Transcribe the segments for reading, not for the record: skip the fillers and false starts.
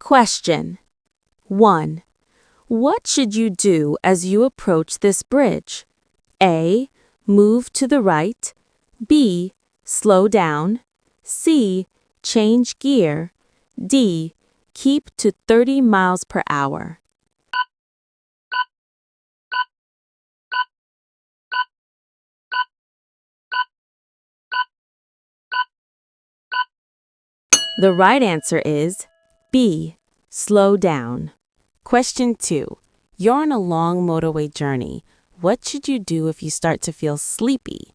Question 1. What should you do as you approach this bridge? A. Move to the right. B. Slow down. C. Change gear. D. Keep to 30 miles per hour. The right answer is B. Slow down. Question 2. You're on a long motorway journey. What should you do if you start to feel sleepy?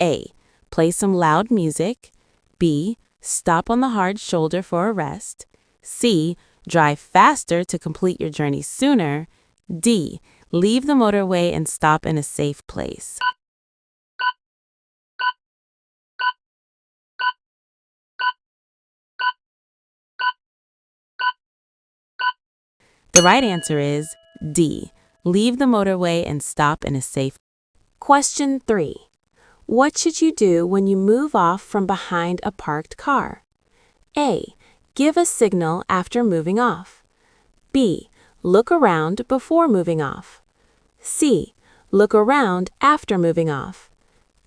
A. Play some loud music. B. Stop on the hard shoulder for a rest. C. Drive faster to complete your journey sooner. D. Leave the motorway and stop in a safe place. The right answer is D. Leave the motorway and stop in a safe place. Question 3. What should you do when you move off from behind a parked car? A. Give a signal after moving off. B. Look around before moving off. C. Look around after moving off.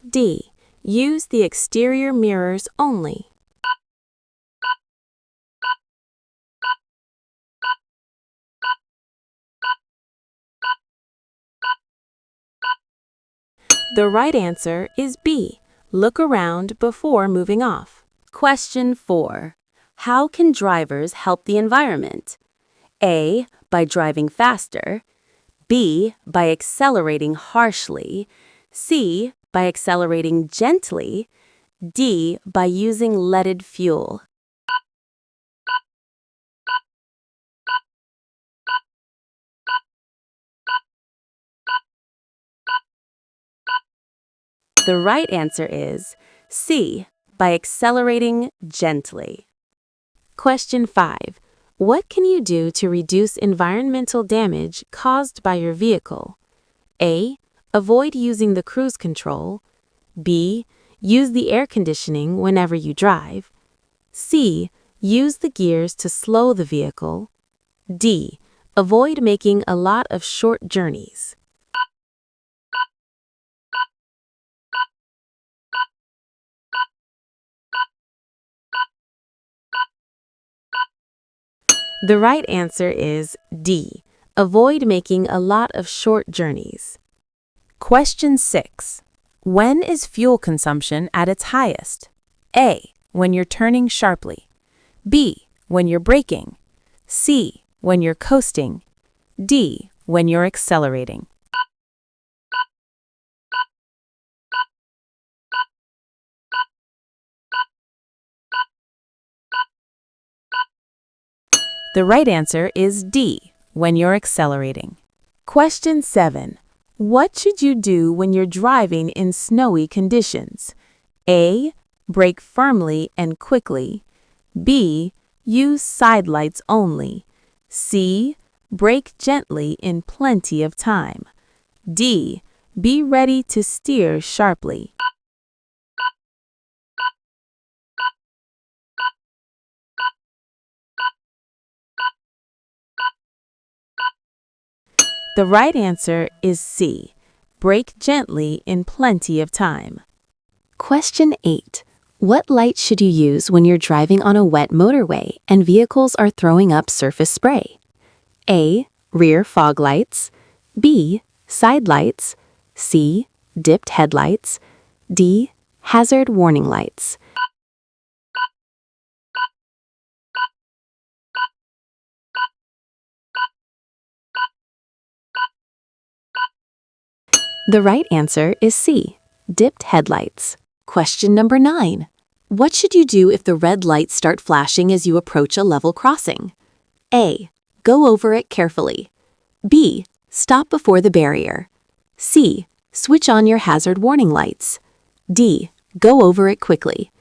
D. Use the exterior mirrors only. The right answer is B. Look around before moving off. Question 4. How can drivers help the environment? A. By driving faster. B. By accelerating harshly. C. By accelerating gently. D. By using leaded fuel. The right answer is C. By accelerating gently. Question 5. What can you do to reduce environmental damage caused by your vehicle? A. Avoid using the cruise control. B. Use the air conditioning whenever you drive. C. Use the gears to slow the vehicle. D. Avoid making a lot of short journeys. The right answer is D. Avoid making a lot of short journeys. Question 6. When is fuel consumption at its highest? A. When you're turning sharply. B. When you're braking. C. When you're coasting. D. When you're accelerating. The right answer is D. When you're accelerating. Question 7. What should you do when you're driving in snowy conditions? A. Brake firmly and quickly. B. Use side lights only. C. Brake gently in plenty of time. D. Be ready to steer sharply. The right answer is C. Brake gently in plenty of time. Question 8. What light should you use when you're driving on a wet motorway and vehicles are throwing up surface spray? A. Rear fog lights. B. Side lights. C. Dipped headlights. D. Hazard warning lights. The right answer is C. Dipped headlights. Question number 9. What should you do if the red lights start flashing as you approach a level crossing? A. Go over it carefully. B. Stop before the barrier. C. Switch on your hazard warning lights. D. Go over it quickly.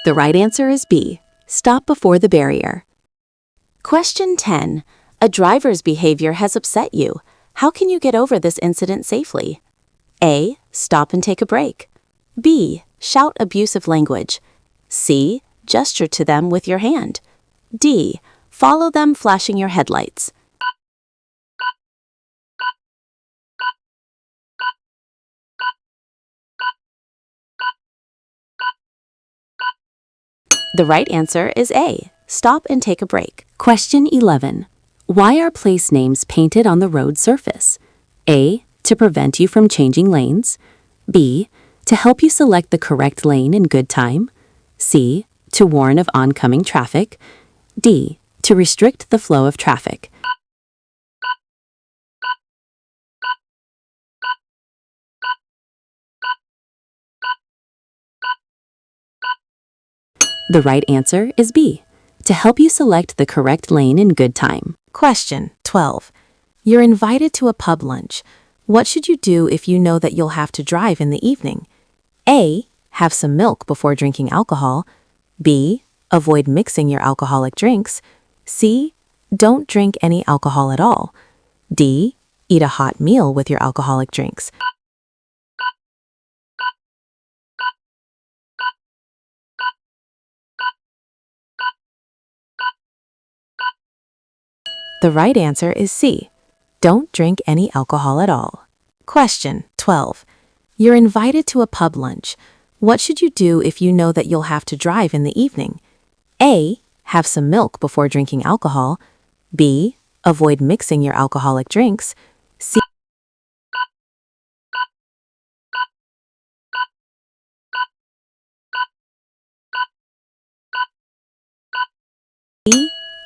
The right answer is B. Stop before the barrier. Question 10. A driver's behavior has upset you. How can you get over this incident safely? A. Stop and take a break. B. Shout abusive language. C. Gesture to them with your hand. D. Follow them flashing your headlights. The right answer is A. Stop and take a break. Question 11. Why are place names painted on the road surface? A. To prevent you from changing lanes. B. To help you select the correct lane in good time. C. To warn of oncoming traffic. D. To restrict the flow of traffic. The right answer is B. To help you select the correct lane in good time. Question 12. You're invited to a pub lunch. What should you do if you know that you'll have to drive in the evening? A. Have some milk before drinking alcohol. B. Avoid mixing your alcoholic drinks. C. Don't drink any alcohol at all. D. Eat a hot meal with your alcoholic drinks. The right answer is C. Don't drink any alcohol at all. Question 12. You're invited to a pub lunch. What should you do if you know that you'll have to drive in the evening? A. Have some milk before drinking alcohol. B. Avoid mixing your alcoholic drinks. C.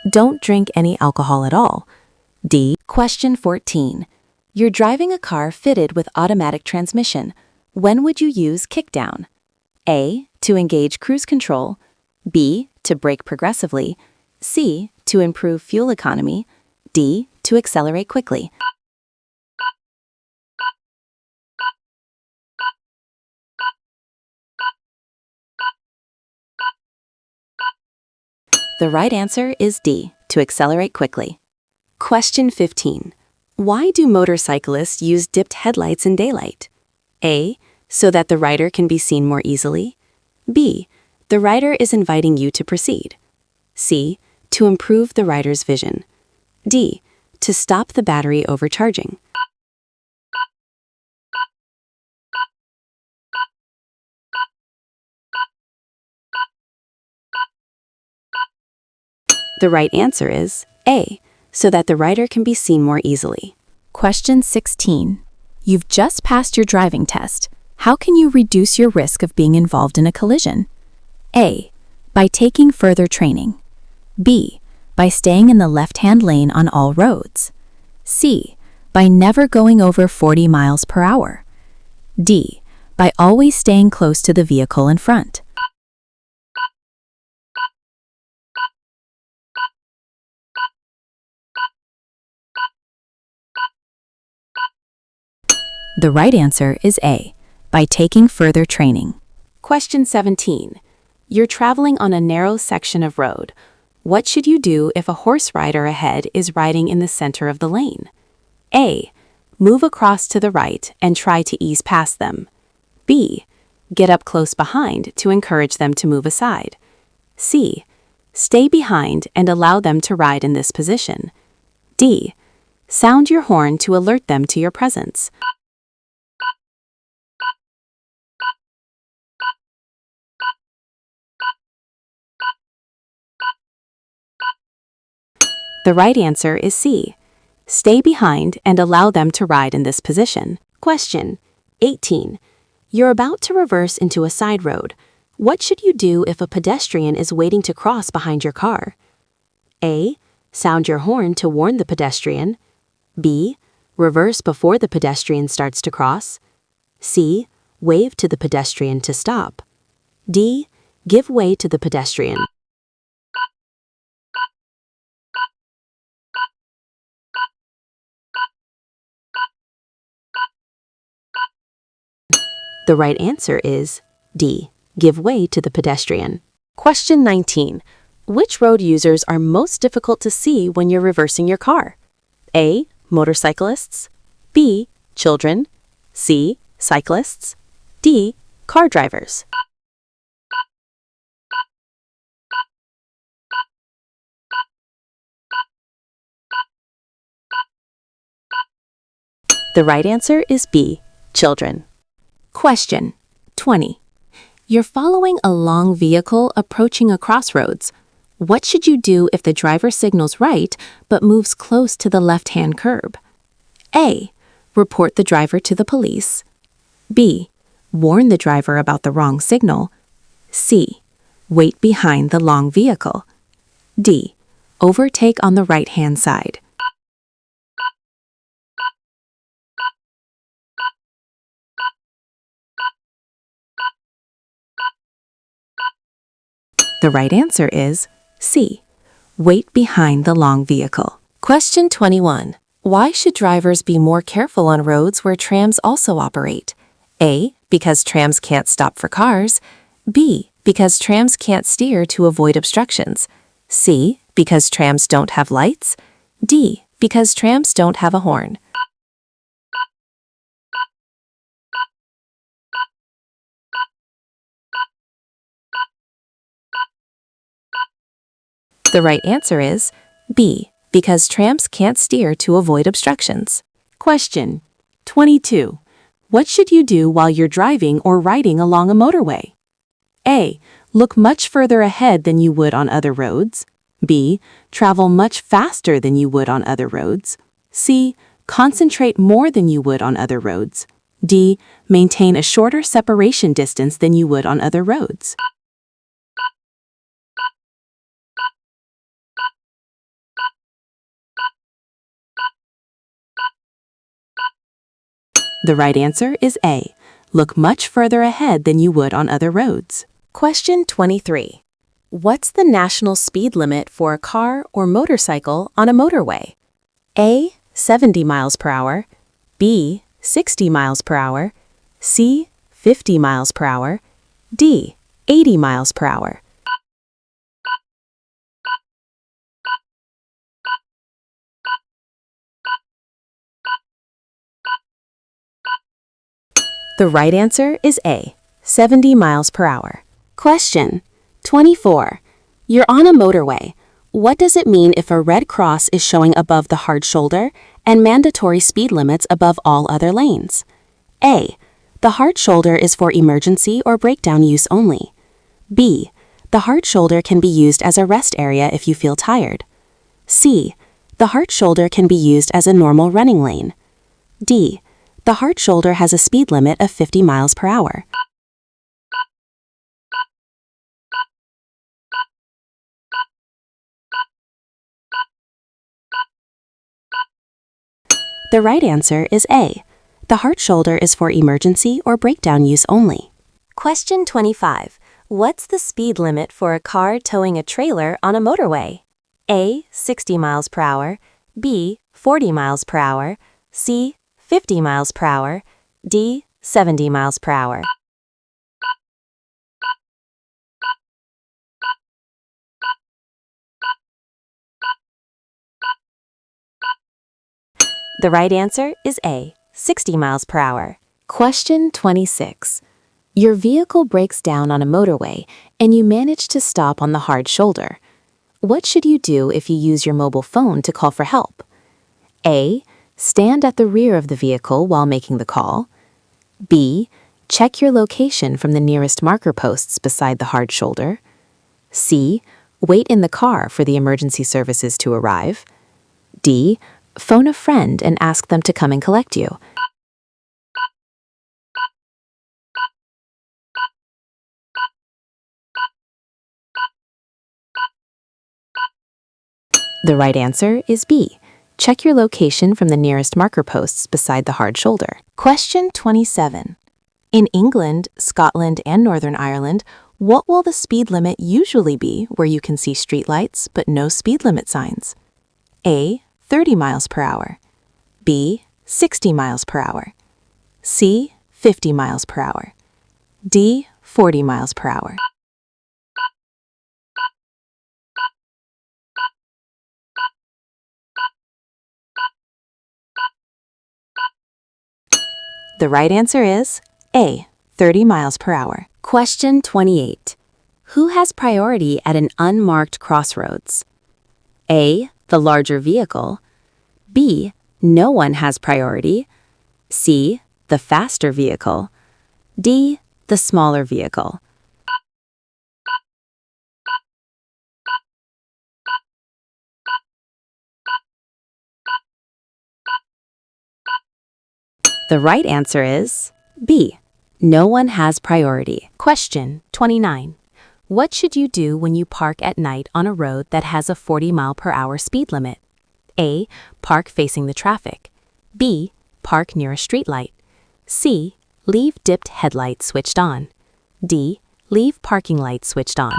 Don't drink any alcohol at all. D. Question 14. You're driving a car fitted with automatic transmission. When would you use kickdown? A. To engage cruise control. B. To brake progressively. C. To improve fuel economy. D. To accelerate quickly. The right answer is D. To accelerate quickly. Question 15. Why do motorcyclists use dipped headlights in daylight? A. So that the rider can be seen more easily. B. The rider is inviting you to proceed. C. To improve the rider's vision. D. To stop the battery overcharging. The right answer is A. So that the rider can be seen more easily. Question 16. You've just passed your driving test. How can you reduce your risk of being involved in a collision? A. By taking further training. B. By staying in the left-hand lane on all roads. C. By never going over 40 miles per hour. D. By always staying close to the vehicle in front. The right answer is A. By taking further training. Question 17. You're traveling on a narrow section of road. What should you do if a horse rider ahead is riding in the center of the lane? A. Move across to the right and try to ease past them. B. Get up close behind to encourage them to move aside. C. Stay behind and allow them to ride in this position. D. Sound your horn to alert them to your presence. The right answer is C. Stay behind and allow them to ride in this position. Question 18. You're about to reverse into a side road. What should you do if a pedestrian is waiting to cross behind your car? A. Sound your horn to warn the pedestrian. B. Reverse before the pedestrian starts to cross. C. Wave to the pedestrian to stop. D. Give way to the pedestrian. The right answer is D. Give way to the pedestrian. Question 19. Which road users are most difficult to see when you're reversing your car? A. Motorcyclists. B. Children, C. Cyclists, D. Car drivers. The right answer is B. Children. Question 20. You're following a long vehicle approaching a crossroads. What should you do if the driver signals right but moves close to the left-hand curb? A. Report the driver to the police. B. Warn the driver about the wrong signal. C. Wait behind the long vehicle. D. Overtake on the right-hand side. The right answer is C. Wait behind the long vehicle. Question 21. Why should drivers be more careful on roads where trams also operate? A. Because trams can't stop for cars. B. Because trams can't steer to avoid obstructions. C. Because trams don't have lights. D. Because trams don't have a horn. The right answer is B. Because trams can't steer to avoid obstructions. Question 22. What should you do while you're driving or riding along a motorway? A. Look much further ahead than you would on other roads. B. Travel much faster than you would on other roads. C. Concentrate more than you would on other roads. D. Maintain a shorter separation distance than you would on other roads. The right answer is A. Look much further ahead than you would on other roads. Question 23. What's the national speed limit for a car or motorcycle on a motorway? A. 70 miles per hour. B. 60 miles per hour. C. 50 miles per hour. D. 80 miles per hour. The right answer is A. 70 miles per hour. Question 24. You're on a motorway. What does it mean if a red cross is showing above the hard shoulder and mandatory speed limits above all other lanes? A. The hard shoulder is for emergency or breakdown use only. B. The hard shoulder can be used as a rest area if you feel tired. C. The hard shoulder can be used as a normal running lane. D. The hard shoulder has a speed limit of 50 miles per hour. The right answer is A. The hard shoulder is for emergency or breakdown use only. Question 25. What's the speed limit for a car towing a trailer on a motorway? A. 60 miles per hour. B. 40 miles per hour. C. 50 miles per hour. D. 70 miles per hour. The right answer is A. 60 miles per hour. Question 26. Your vehicle breaks down on a motorway and you manage to stop on the hard shoulder. What should you do if you use your mobile phone to call for help? A. Stand at the rear of the vehicle while making the call. B. Check your location from the nearest marker posts beside the hard shoulder. C. Wait in the car for the emergency services to arrive. D. Phone a friend and ask them to come and collect you. The right answer is B. Check your location from the nearest marker posts beside the hard shoulder. Question 27. In England, Scotland, and Northern Ireland, what will the speed limit usually be where you can see streetlights but no speed limit signs? A. 30 miles per hour. B. 60 miles per hour. C. 50 miles per hour. D. 40 miles per hour. The right answer is A, 30 miles per hour. Question 28. Who has priority at an unmarked crossroads? A, the larger vehicle. B, no one has priority. C, the faster vehicle. D, the smaller vehicle. The right answer is B, no one has priority. Question 29. What should you do when you park at night on a road that has a 40-mile-per-hour speed limit? A, park facing the traffic. B, park near a streetlight. C, leave dipped headlights switched on. D, leave parking lights switched on.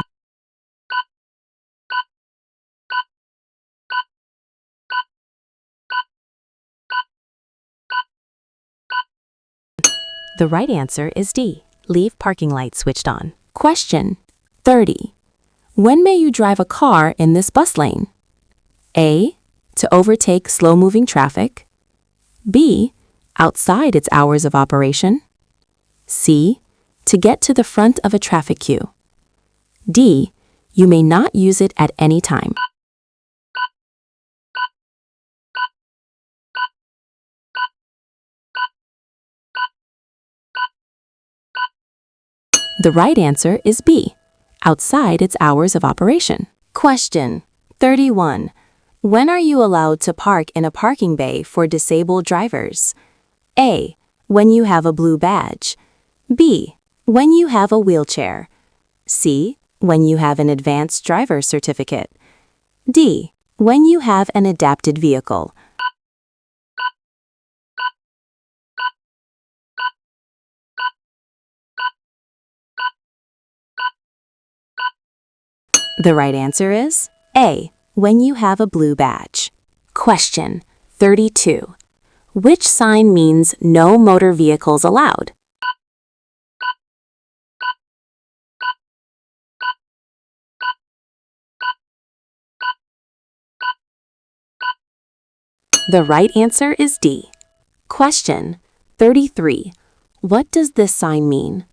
The right answer is D, leave parking lights switched on. Question 30. When may you drive a car in this bus lane? A, to overtake slow-moving traffic. B, outside its hours of operation. C, to get to the front of a traffic queue. D, you may not use it at any time. The right answer is B, outside its hours of operation. Question 31. When are you allowed to park in a parking bay for disabled drivers? A, when you have a blue badge. B, when you have a wheelchair. C, when you have an advanced driver's certificate. D, when you have an adapted vehicle. The right answer is A, when you have a blue badge. Question 32. Which sign means no motor vehicles allowed? The right answer is D. Question 33. What does this sign mean?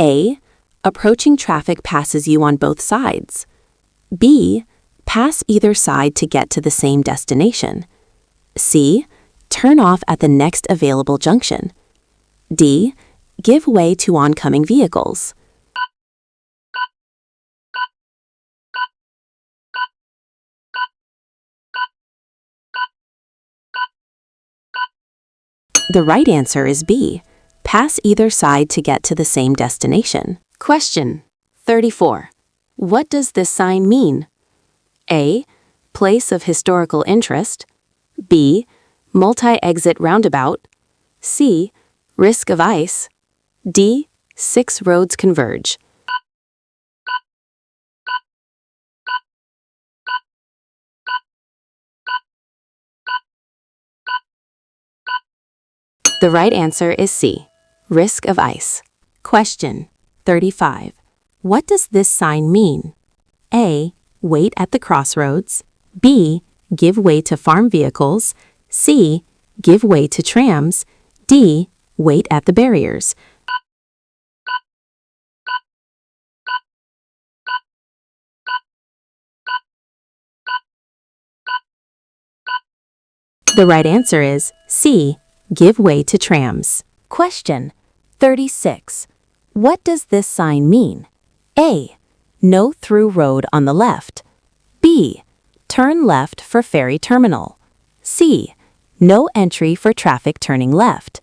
A, approaching traffic passes you on both sides. B, pass either side to get to the same destination. C, turn off at the next available junction. D, give way to oncoming vehicles. The right answer is B, pass either side to get to the same destination. Question 34. What does this sign mean? A, place of historical interest. B, multi-exit roundabout. C, risk of ice. D, 6 roads converge. The right answer is C, risk of ice. Question 35. What does this sign mean? A, wait at the crossroads. B, give way to farm vehicles. C, give way to trams. D, wait at the barriers. The right answer is C, give way to trams. Question 36. What does this sign mean? A, no through road on the left. B, turn left for ferry terminal. C, no entry for traffic turning left.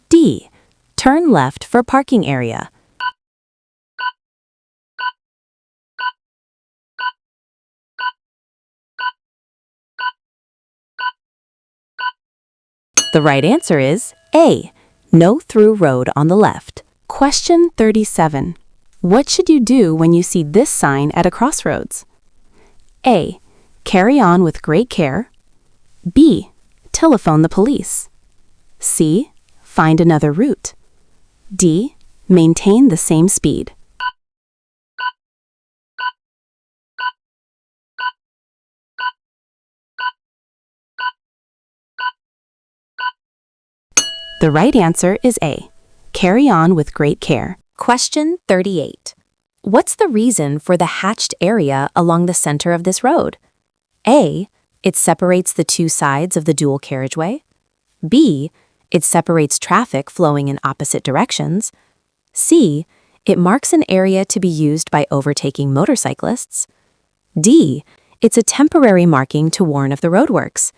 D, turn left for parking area. The right answer is A, no through road on the left. Question 37. What should you do when you see this sign at a crossroads? A, carry on with great care. B, telephone the police. C, find another route. D, maintain the same speed. The right answer is A. Carry on with great care. Question 38. What's the reason for the hatched area along the center of this road? A. It separates the two sides of the dual carriageway. B. It separates traffic flowing in opposite directions. C. It marks an area to be used by overtaking motorcyclists. D. It's a temporary marking to warn of the roadworks.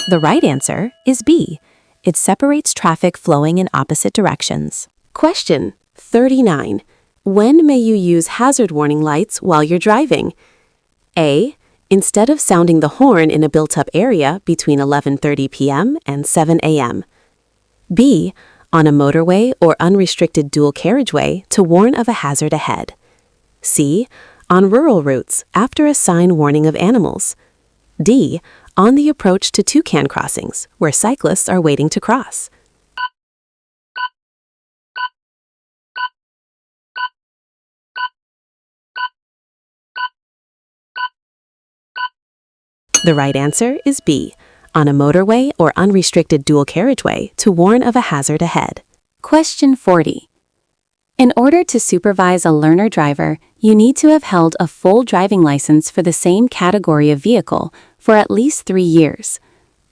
The right answer is B. It separates traffic flowing in opposite directions. Question 39. When may you use hazard warning lights while you're driving? A. Instead of sounding the horn in a built-up area between 11:30 p.m. and 7 a.m. B. On a motorway or unrestricted dual carriageway to warn of a hazard ahead. C. On rural routes after a sign warning of animals. D. On the approach to toucan crossings where cyclists are waiting to cross. The right answer is B. On a motorway or unrestricted dual carriageway to warn of a hazard ahead. Question 40. In order to supervise a learner driver, you need to have held a full driving license for the same category of vehicle for at least 3 years.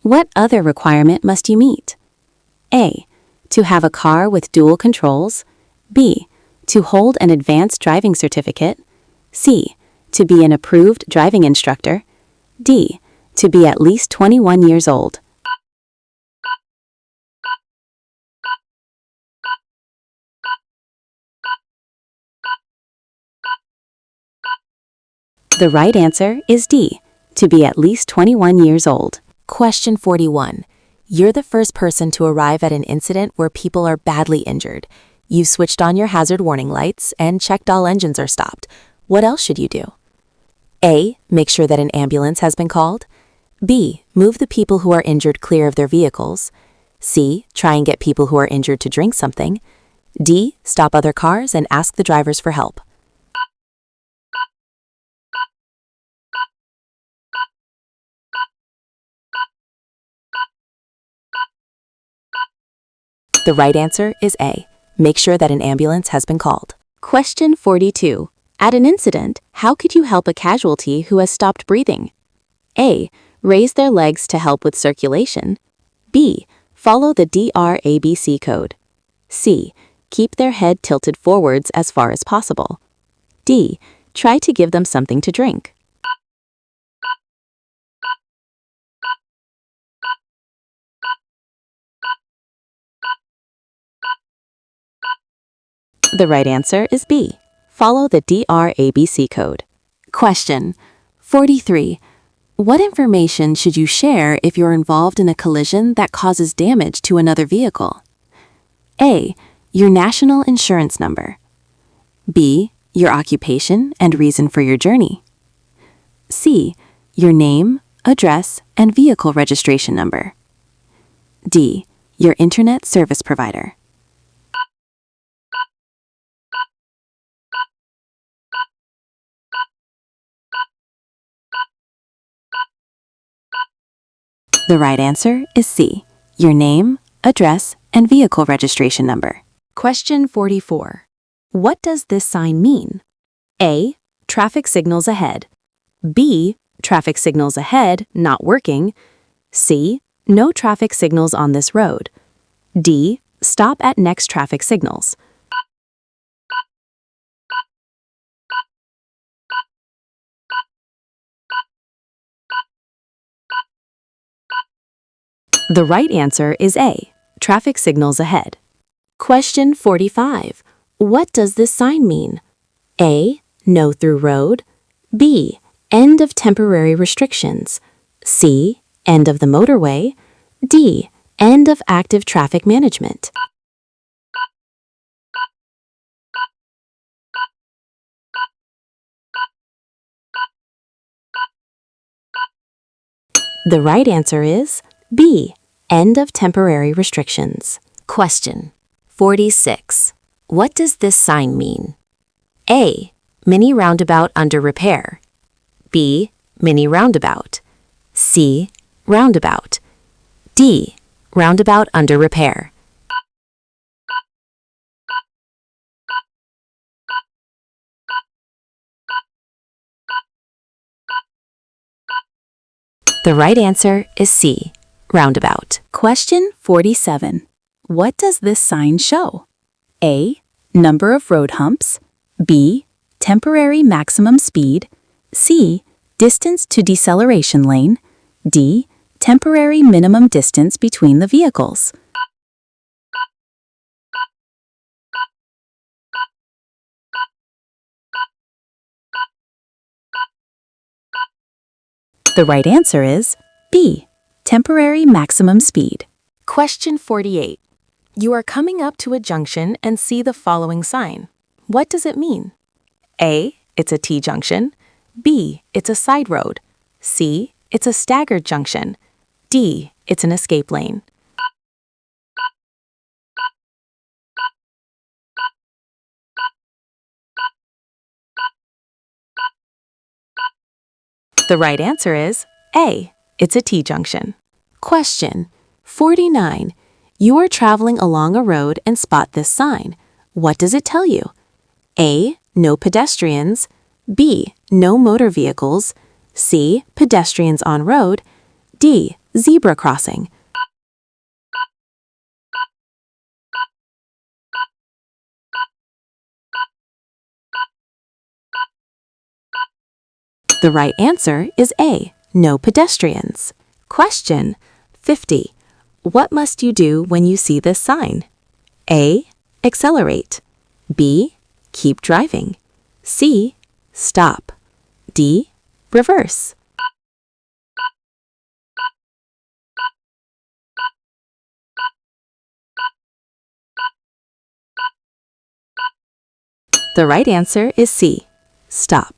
What other requirement must you meet? A. To have a car with dual controls. B. To hold an advanced driving certificate. C. To be an approved driving instructor. D. To be at least 21 years old. The right answer is D. To be at least 21 years old. Question 41. You're the first person to arrive at an incident where people are badly injured. You've switched on your hazard warning lights and checked all engines are stopped. What else should you do? A. Make sure that an ambulance has been called. B. Move the people who are injured clear of their vehicles. C. Try and get people who are injured to drink something. D. Stop other cars and ask the drivers for help. The right answer is A. Make sure that an ambulance has been called. Question 42. At an incident, how could you help a casualty who has stopped breathing? A. Raise their legs to help with circulation. B. Follow the DRABC code. C. Keep their head tilted forwards as far as possible. D. Try to give them something to drink. The right answer is B. Follow the DRABC code. Question 43. What information should you share if you're involved in a collision that causes damage to another vehicle? A. Your national insurance number. B. Your occupation and reason for your journey. C. Your name, address, and vehicle registration number. D. Your internet service provider. The right answer is C. Your name, address, and vehicle registration number. Question 44. What does this sign mean? A. Traffic signals ahead. B. Traffic signals ahead, not working. C. No traffic signals on this road. D. Stop at next traffic signals. The right answer is A. Traffic signals ahead. Question 45. What does this sign mean? A. No through road. B. End of temporary restrictions. C. End of the motorway. D. End of active traffic management. The right answer is B. End of temporary restrictions. Question 46. What does this sign mean? A. mini roundabout under repair. B, mini roundabout. C, roundabout. D, roundabout under repair. The right answer is C, roundabout. Question 47. What does this sign show? A, number of road humps. B, temporary maximum speed. C, distance to deceleration lane. D, temporary minimum distance between the vehicles. The right answer is B, temporary maximum speed. Question 48. You are coming up to a junction and see the following sign. What does it mean? A, it's a T-junction. B, it's a side road. C, it's a staggered junction. D, it's an escape lane. The right answer is A, it's a T-junction. Question 49. You are traveling along a road and spot this sign. What does it tell you? A, no pedestrians. B, no motor vehicles. C, pedestrians on road. D, zebra crossing. The right answer is A, no pedestrians. Question 50. What must you do when you see this sign? A, accelerate. B, keep driving. C, stop. D, reverse. The right answer is C, stop.